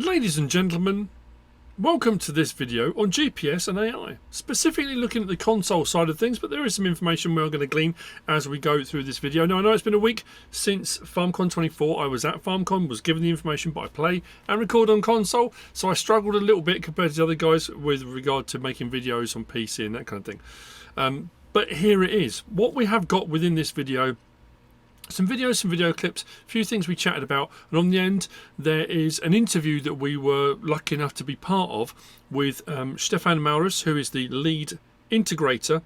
Ladies and gentlemen, welcome to this video on GPS and AI, specifically looking at the console side of things, but there is some information we're going to glean as we go through this video. Now, I know it's been a week since FarmCon 24. I was at FarmCon, was given the information, but I play and record on console, so I struggled a little bit compared to the other guys with regard to making videos on PC and that kind of thing. But here it is. What we have got within this video: some videos, some video clips, a few things we chatted about, and on the end there is an interview that we were lucky enough to be part of with Stefan Maurus, who is the lead integrator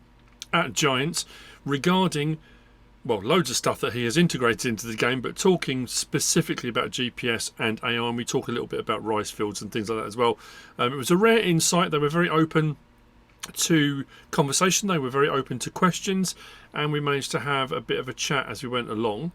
at Giants, regarding, well, loads of stuff that he has integrated into the game, but talking specifically about GPS and AI, and we talk a little bit about rice fields and things like that as well. It was a rare insight. They were very open to conversation, they were very open to questions, and we managed to have a bit of a chat as we went along,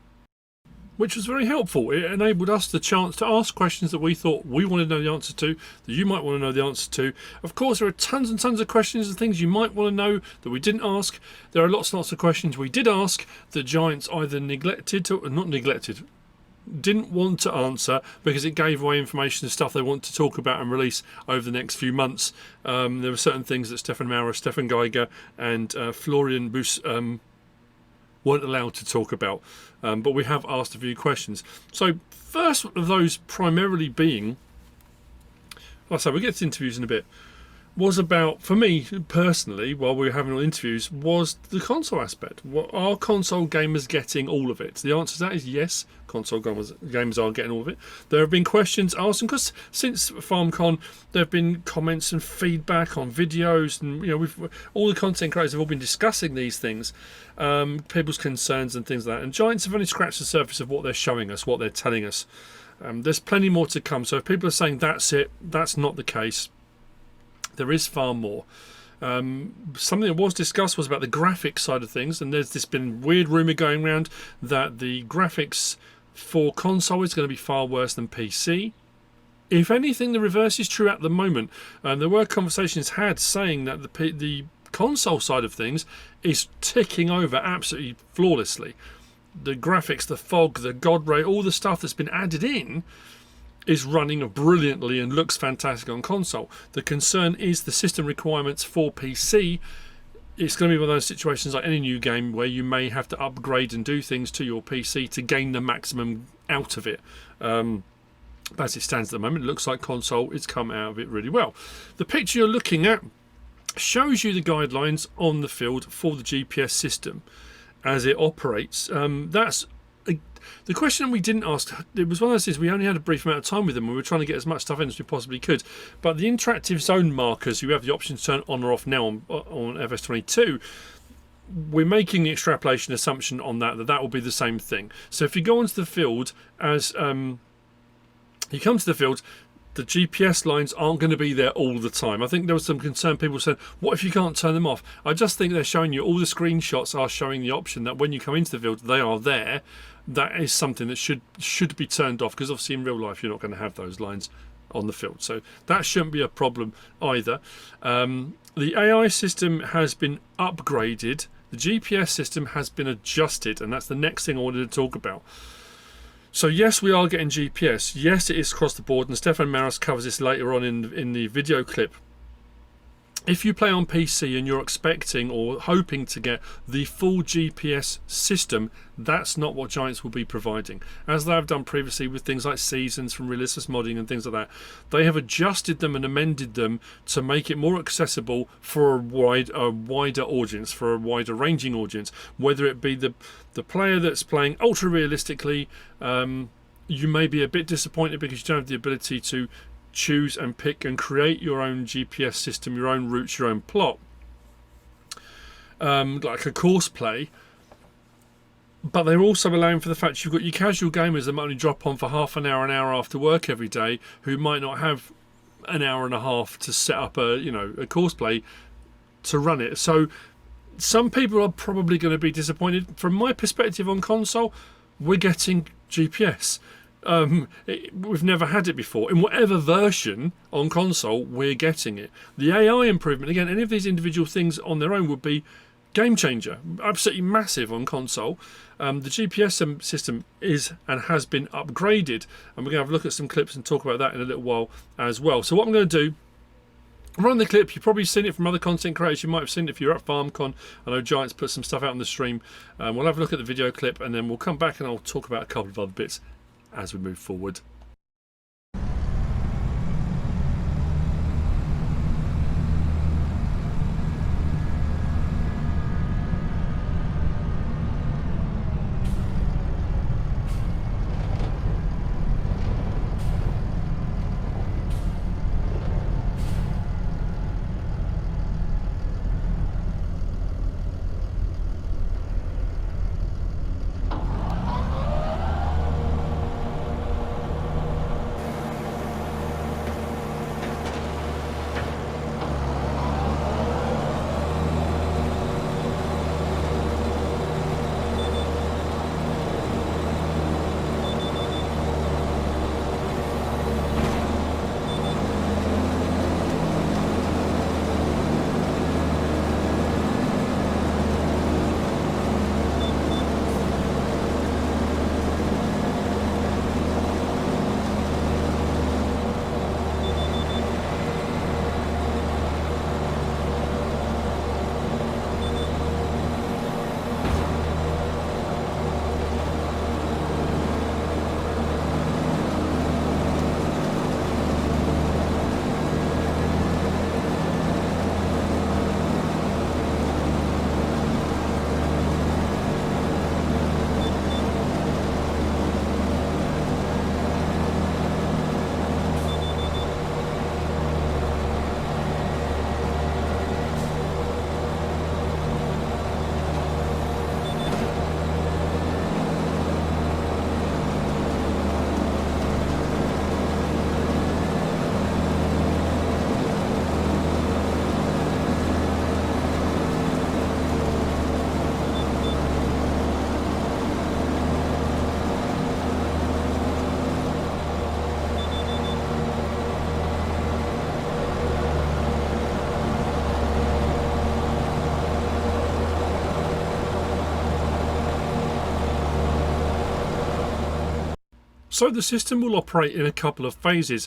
which was very helpful. It enabled us the chance to ask questions that we thought we wanted to know the answer to, that you might want to know the answer to. Of course, there are tons and tons of questions and things you might want to know that we didn't ask. There are lots and lots of questions we did ask that Giants either didn't want to answer because it gave away information and stuff they want to talk about and release over the next few months. There were certain things that Stefan Maurus, Stefan Geiger and Florian Bus weren't allowed to talk about, but we have asked a few questions. So first of those primarily being, like I say, we'll get to interviews in a bit, was about, for me personally, while we were having all interviews, was the console aspect. Are console gamers getting all of it? The answer to that is yes, console gamers are getting all of it. There have been questions asked, because since FarmCon there have been comments and feedback on videos, and all the content creators have all been discussing these things, people's concerns and things like that. And Giants have only scratched the surface of what they're showing us, what they're telling us. There's plenty more to come. So if people are saying that's it, that's not the case. There is far more. Something that was discussed was about the graphics side of things, and there's this been weird rumour going around that the graphics for console is going to be far worse than PC. If anything, the reverse is true at the moment. There were conversations had saying that the console side of things is ticking over absolutely flawlessly. The graphics, the fog, the God ray, all the stuff that's been added in is running brilliantly and looks fantastic on console. The concern is the system requirements for PC. It's going to be one of those situations like any new game where you may have to upgrade and do things to your PC to gain the maximum out of it. But as it stands at the moment, it looks like console has come out of it really well. The picture you're looking at shows you the guidelines on the field for the GPS system as it operates. The question we didn't ask, it was one of those things, we only had a brief amount of time with them. We were trying to get as much stuff in as we possibly could. But the interactive zone markers, you have the option to turn on or off now on FS22. We're making the extrapolation assumption on that will be the same thing. So if you go onto the field, as you come to the field, the GPS lines aren't going to be there all the time. I think there was some concern. People said, what if you can't turn them off? I just think they're showing you, all the screenshots are showing the option that when you come into the field, they are there. That is something that should be turned off, because obviously in real life you're not going to have those lines on the field. So that shouldn't be a problem either. The AI system has been upgraded. The GPS system has been adjusted, and that's the next thing I wanted to talk about. So yes, we are getting GPS. Yes, it is across the board, and Stefan Maurus covers this later on in the video clip. If you play on PC and you're expecting or hoping to get the full GPS system, that's not what Giants will be providing. As they have done previously with things like seasons from realistic modding and things like that, they have adjusted them and amended them to make it more accessible for a wider audience, for a wider ranging audience. Whether it be the player that's playing ultra realistically, you may be a bit disappointed because you don't have the ability to choose and pick and create your own GPS system, your own routes, your own plot, like a course play. But they're also allowing for the fact you've got your casual gamers that might only drop on for half an hour after work every day, who might not have an hour and a half to set up a course play to run it. So some people are probably going to be disappointed. From my perspective on console, we're getting GPS. We've never had it before. In whatever version on console, we're getting it. The AI improvement, again, any of these individual things on their own would be game changer, absolutely massive on console. The GPS system is and has been upgraded, and we're going to have a look at some clips and talk about that in a little while as well. So what I'm going to do, run the clip. You've probably seen it from other content creators. You might have seen it if you're at FarmCon. I know Giants put some stuff out on the stream. We'll have a look at the video clip, and then we'll come back and I'll talk about a couple of other bits as we move forward. So the system will operate in a couple of phases.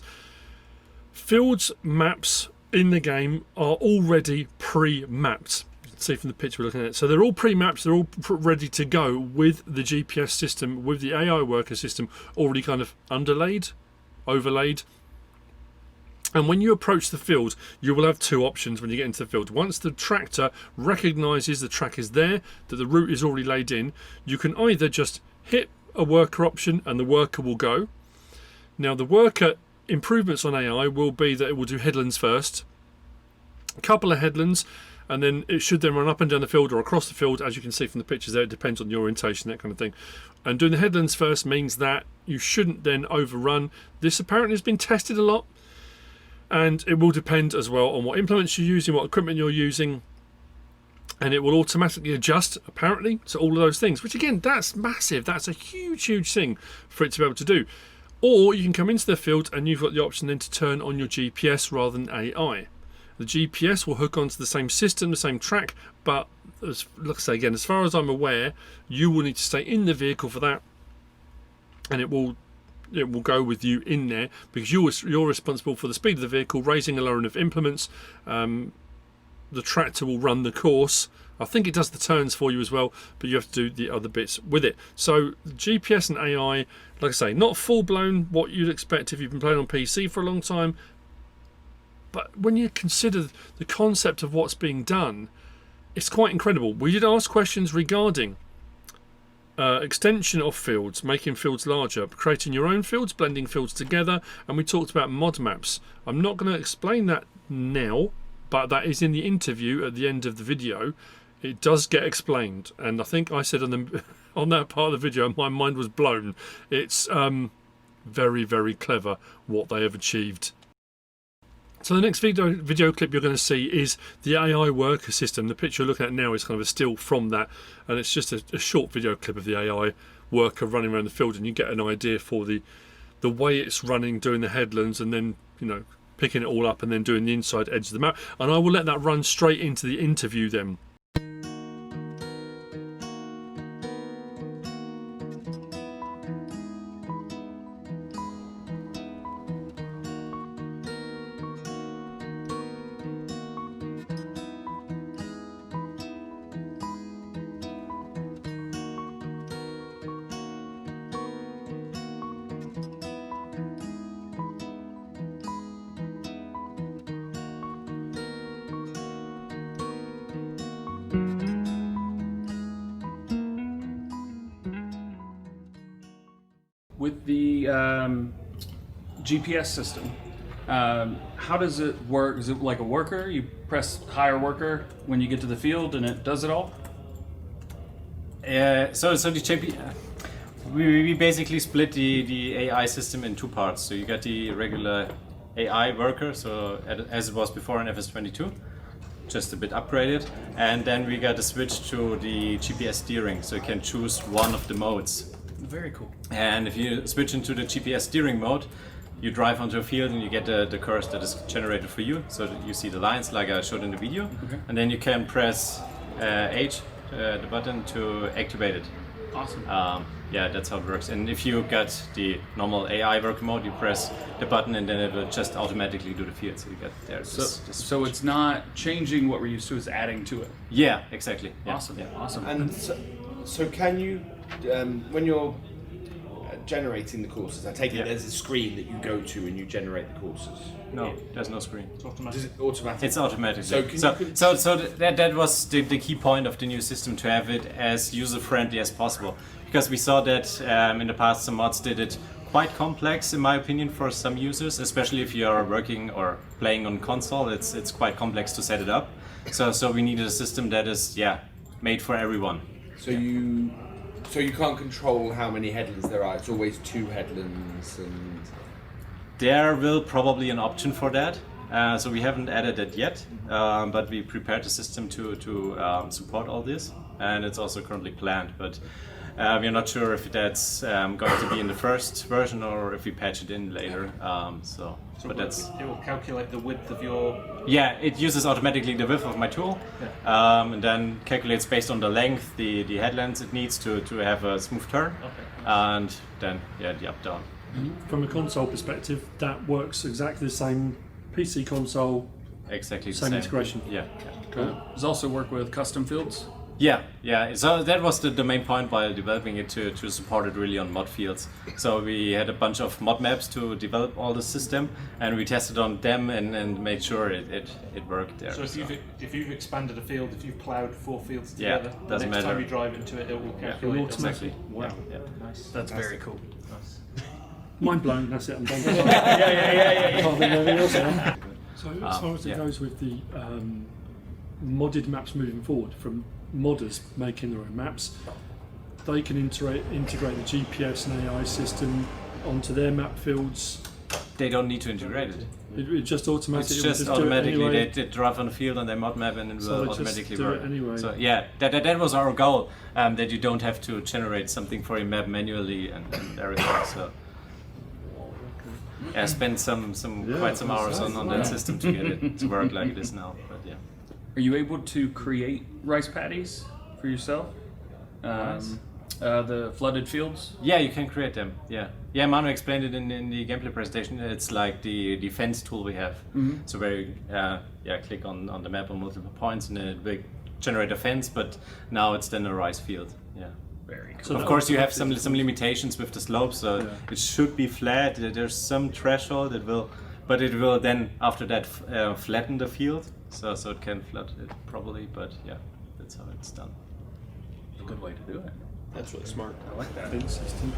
Fields maps in the game are already pre-mapped. You can see from the picture we're looking at. So they're all pre-mapped, they're all ready to go with the GPS system, with the AI worker system already kind of underlaid, overlaid. And when you approach the field, you will have two options when you get into the field. Once the tractor recognises the track is there, that the route is already laid in, you can either just hit a worker option and the worker will go. Now the worker improvements on AI will be that it will do headlands first, a couple of headlands, and then it should then run up and down the field or across the field. As you can see from the pictures there, it depends on the orientation, that kind of thing. And doing the headlands first means that you shouldn't then overrun. This apparently has been tested a lot, and it will depend as well on what implements you're using, what equipment you're using, and it will automatically adjust apparently to all of those things, which again, that's massive. That's a huge thing for it to be able to do. Or you can come into the field and you've got the option then to turn on your GPS rather than AI. The GPS will hook onto the same system, the same track, but as, like I say again, as far as I'm aware, you will need to stay in the vehicle for that, and it will go with you in there because you're responsible for the speed of the vehicle, raising and lowering of implements. The tractor will run the course. I think it does the turns for you as well, but you have to do the other bits with it. So GPS and AI, like I say, not full-blown what you'd expect if you've been playing on PC for a long time, but when you consider the concept of what's being done, it's quite incredible. We did ask questions regarding extension of fields, making fields larger, creating your own fields, blending fields together, and we talked about mod maps. I'm not going to explain that now, but that is in the interview at the end of the video. It does get explained, and I think I said on that part of the video, my mind was blown. It's very clever what they have achieved. So the next video clip you're going to see is the AI worker system. The picture you're looking at now is kind of a still from that, and it's just a short video clip of the AI worker running around the field, and you get an idea for the way it's running, doing the headlands, and then picking it all up and then doing the inside edge of the map. And I will let that run straight into the interview then. With the GPS system, how does it work? Is it like a worker? You press hire worker when you get to the field and it does it all? So the JP, we basically split the AI system in two parts. So you got the regular AI worker, so as it was before in FS22, just a bit upgraded, and then we got a switch to the GPS steering, so you can choose one of the modes. Very cool. And if you switch into the GPS steering mode, you drive onto a field and you get the course that is generated for you. So that you see the lines like I showed in the video, and then you can press H, the button, to activate it. Awesome. Yeah, that's how it works. And if you got the normal AI worker mode, you press the button and then it will just automatically do the field. So you get there. So it's not changing what we're used to, it's adding to it. Yeah, exactly. Yeah. Awesome. Yeah. Awesome. And so can you, when you're generating the courses, I take it there's a screen that you go to and you generate the courses? No, there's no screen. It's automatic. It's automatic. So that was the key point of the new system, to have it as user-friendly as possible. Because we saw that in the past some mods did it quite complex, in my opinion, for some users, especially if you are working or playing on console. It's quite complex to set it up. So we needed a system that is made for everyone. So you can't control how many headlands there are. It's always 2 headlands, and there will probably an option for that. So we haven't added it yet, but we prepared the system to support all this, and it's also currently planned. But we're not sure if that's going to be in the first version or if we patch it in later. But it will calculate the width of your... Yeah, it uses automatically the width of my tool, and then calculates based on the length, the headlands it needs to have a smooth turn, and then the up down. From a console perspective, that works exactly the same. PC console, exactly same integration. Yeah. Cool. Does also work with custom fields? Yeah. So that was the main point while developing it, to support it really on mod fields. So we had a bunch of mod maps to develop all the system, and we tested on them and made sure it worked there. So if you've expanded a field, if you've ploughed 4 fields together, the doesn't next matter. time you drive into it, it will calculate Exactly. Wow. Yeah. Nice. That's very cool. Nice. Mind blown, that's it, I'm done. Yeah. Can't think of anything else now. So as far as it goes with the modded maps moving forward, from modders making their own maps, they can integrate the GPS and AI system onto their map fields. They don't need to integrate it. It just automatically. It's just automatically they drive on the field on their mod map and it will automatically work. Anyway. So yeah, that was our goal, that you don't have to generate something for your map manually and everything. So I spent quite some hours on that system to get it to work like it is now. But yeah. Are you able to create rice paddies for yourself? The flooded fields? Yeah, you can create them. Yeah, Manu explained it in the gameplay presentation. It's like the fence tool we have. So where you click on the map on multiple points and then it will generate a fence, but now it's then a rice field. Yeah. Very cool. So of course you have some limitations with the slope, so it should be flat. There's some threshold but it will then after that flatten the field, so it can flood it probably. But yeah, that's how it's done. A good way to do it. that's really smart. I like that. Fence system.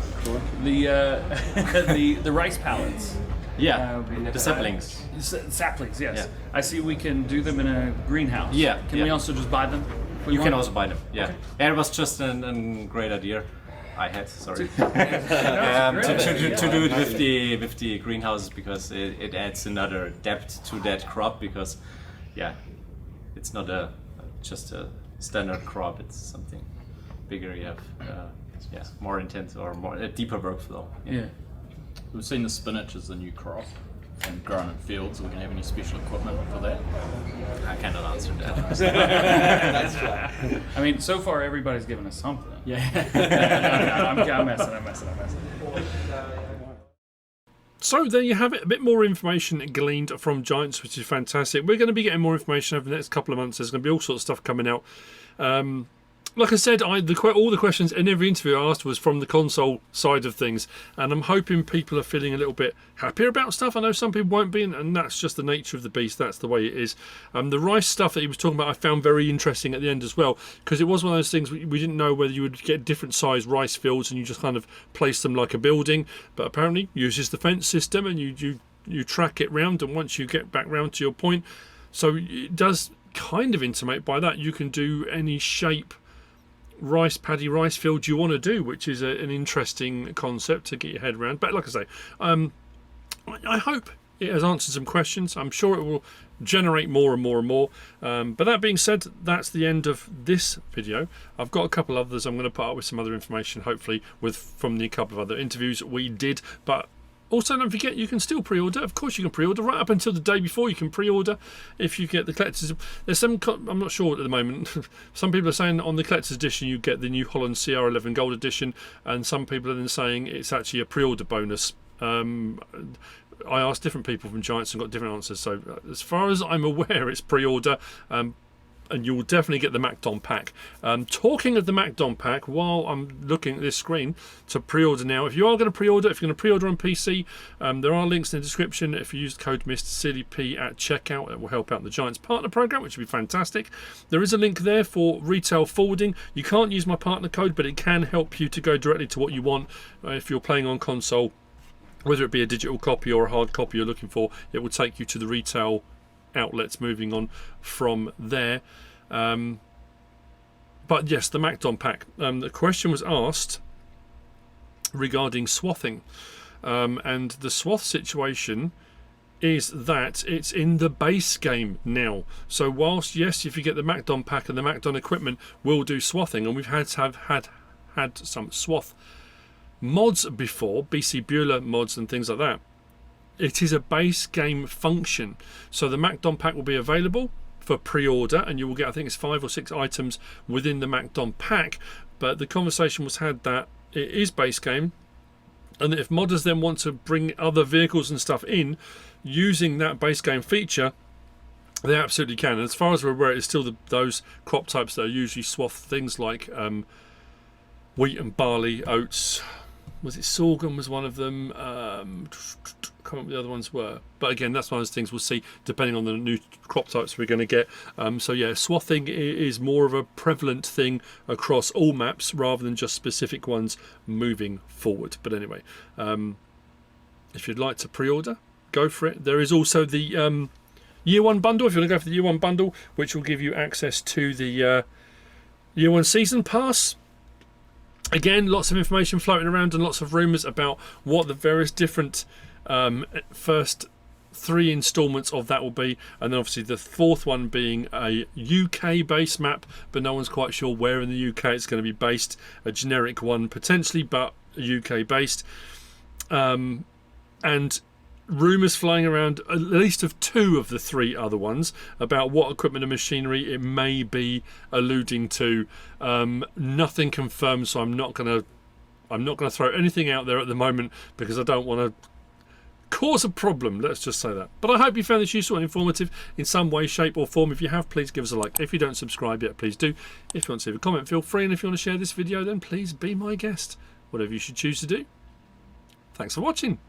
The rice pallets. Yeah, the saplings. Saplings, yes. Yeah. I see we can do them in a greenhouse. Yeah, Can we also just buy them? if we You want? can also buy them. Yeah, Okay. yeah, it was just a great idea. I had, sorry, great to do it with the greenhouses, because it adds another depth to that crop, because it's not just a standard crop, it's something bigger. You have more intense or a deeper workflow. Yeah. We've seen the spinach as the new crop and grown in fields. Are we going to have any special equipment for that? I cannot answer that. That's right. I mean, so far everybody's given us something. Yeah. I'm messing. So there you have it, a bit more information gleaned from Giants, which is fantastic. We're going to be getting more information over the next couple of months. There's going to be all sorts of stuff coming out. like I said, all the questions in every interview I asked was from the console side of things, and I'm hoping people are feeling a little bit happier about stuff. I know some people won't be, and that's just the nature of the beast. That's the way it is. The rice stuff that he was talking about I found very interesting at the end as well, because it was one of those things we didn't know whether you would get different size rice fields and you just kind of place them like a building, but apparently uses the fence system, and you track it round, and once you get back round to your point, so it does kind of intimate by that you can do any shape rice field you want to do, which is an interesting concept to get your head around. But like I say, I hope it has answered some questions. I'm sure it will generate more and more and more. But that being said, that's the end of this video. I've got a couple others I'm going to put up with some other information, hopefully from the couple of other interviews we did. But also, don't forget, you can still pre-order. Of course, you can pre-order right up until the day before. You can pre-order if you get the collector's. There's some. I'm not sure at the moment. Some people are saying on the collector's edition you get the New Holland CR11 Gold edition, and some people are then saying it's actually a pre-order bonus. I asked different people from Giants and got different answers. So as far as I'm aware, it's pre-order. And you'll definitely get the MacDon pack. Talking of the MacDon pack, while I'm looking at this screen to pre-order now, if you are going to pre-order, if you're going to pre-order on PC, there are links in the description. If you use the code MrSealyp at checkout, it will help out the Giants partner program, which would be fantastic. There is a link there for retail forwarding. You can't use my partner code, but it can help you to go directly to what you want if you're playing on console. Whether it be a digital copy or a hard copy you're looking for, it will take you to the retail outlets moving on from there. But yes, the MacDon pack. The question was asked regarding swathing, and the swath situation is that it's in the base game now. So whilst yes, if you get the MacDon pack and the MacDon equipment will do swathing, and we've had some swath mods before, BC Bueller mods and things like that, it is a base game function. So the MacDon pack will be available for pre-order, and you will get, I think it's 5 or 6 items within the MacDon pack. But the conversation was had that it is base game, and that if modders then want to bring other vehicles and stuff in using that base game feature, they absolutely can. And as far as we're aware, it's still those crop types that are usually swath, things like wheat and barley, oats. Was it sorghum was one of them? Can't remember what the other ones were. But again, that's one of those things we'll see depending on the new crop types we're going to get. So yeah, swathing is more of a prevalent thing across all maps rather than just specific ones moving forward. But anyway, if you'd like to pre-order, go for it. There is also the Year 1 bundle, if you want to go for the Year 1 bundle, which will give you access to the Year 1 Season Pass. Again, lots of information floating around and lots of rumours about what the various different first 3 installments of that will be, and then obviously the 4th one being a UK based map, but no one's quite sure where in the UK it's going to be based. A generic one potentially, but UK based, and rumours flying around at least of 2 of the 3 other ones about what equipment and machinery it may be alluding to. Nothing confirmed, so I'm not gonna throw anything out there at the moment because I don't want to cause a problem, let's just say that. But I hope you found this useful and informative in some way, shape or form. If you have, please give us a like. If you don't subscribe yet, please do. If you want to leave a comment, feel free, and if you want to share this video, then please be my guest. Whatever you should choose to do. Thanks for watching.